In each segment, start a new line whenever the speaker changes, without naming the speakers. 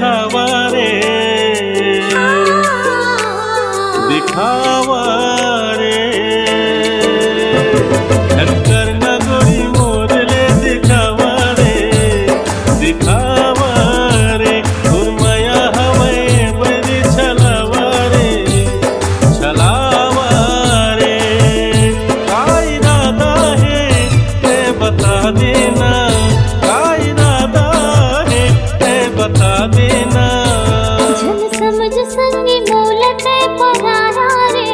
दिखावा रे दिखावा रे शंकर न गोरी मोर ले दिखावा रे दिखावा रे गुरमया हमें बड़ी छलावा रे छलावा रे का इरादा है ते बता देना का इरादा है ते बता देना
झन समझ संगी मोलत पराया रे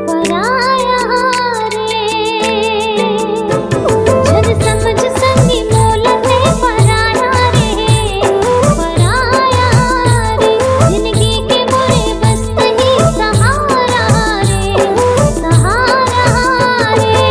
पराया रे झन समझ संगी मोलत पराया रे पराया रे जिंदगी के मोरे बस ही सहारा रे सहारा रे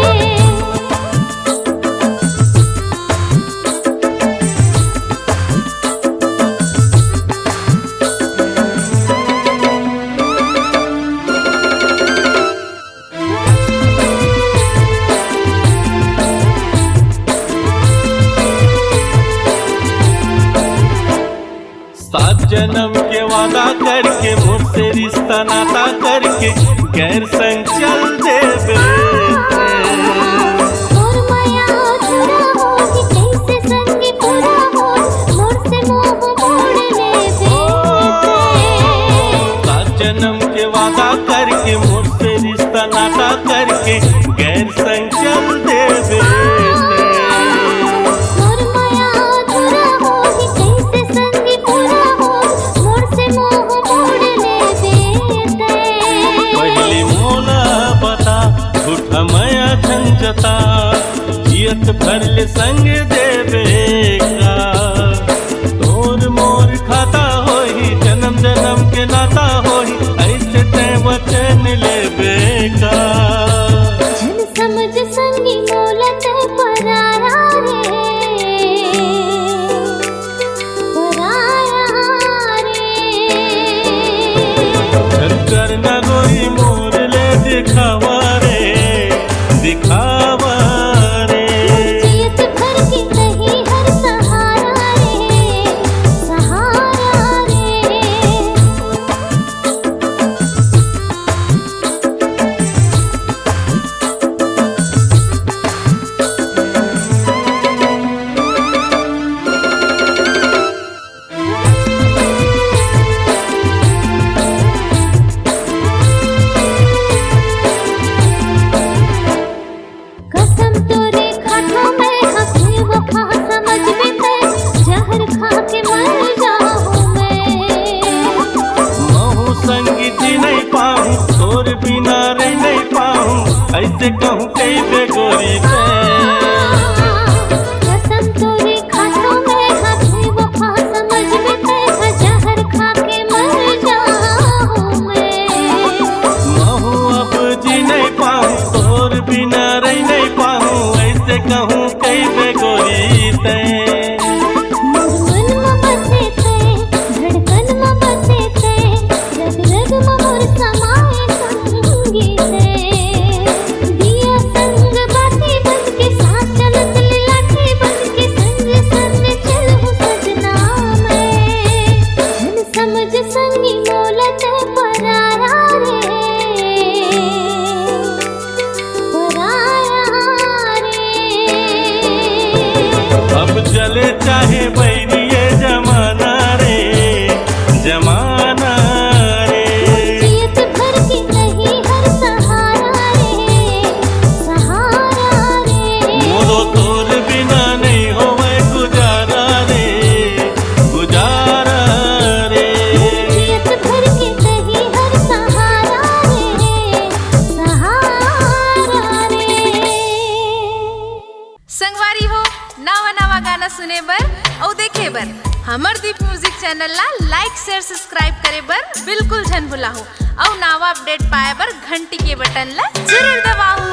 सात जन्म के वादा करके मुझसे रिश्ता नाता करके गैर संग चल देवे
और माया अधूरा होगी कैसे संगी पूरा हो मोर से मोह मोड़ ले
सात जन्म के वादा करके मुझसे रिश्ता नाता करके गैर संग चल देवे
और माया अधूरा होगी कैसे संगी पूरा हो मोर से मोह मोड़ ले
पहली मोला बता झूठा माया झंझता जियत भरले संग देवे का तोर मोर खाता होही जन्म जन्म के नाता होही ऐसे ते वचन लेवे का
झन समझ संगी मोलत पराया रे पराया रे
शंकर न गोरी मोर ले दिखावा रे दिखावा रे
जियत भर की कहीं हर सहारा रे सहारा रे कसम तोरे खाठों में हंसी वो खा समझ में ते जहर खा के मर जाऊं मैं
महू संगी जी नहीं पाऊं तोर बिना रह नहीं पाऊं ऐसे कहूँ कई बेगोरी पे
कसम तोरे खाठों में हंसी वो खा समझ में ते जहर खा के मर जाऊं मैं
महू अब जी नहीं पाऊं तोर बिना रह नहीं पाऊं ऐसे कहूँ कई बेगोरी ते
मन में बसे ते धड़कन में बसे ते रग रग में मोर समाए संगी ते दिया संग बाती बन के साथ चलत लाठी बन के संग संग चलूं सजना मैं झन समझ संगी मोलत पराया रे पराया रे
अब चले चाहे बैरिए जमाना रे जमाना रे
जियत भर की कहीं हर सहारा रे सहारा रे
मोरो तोर बिना नहीं होवे गुजारा रे गुजारा रे
जियत भर की कहीं हर सहारा रे सहारा रे
संगवारी हो नवा नवा गाना सुने बर और देखे बर हमर दीप म्यूजिक चैनल ला लाइक शेयर सब्सक्राइब करे बर बिल्कुल झन भुलाहू और नवा अपडेट पाए बर घंटी के बटन ला जरूर दबाओ।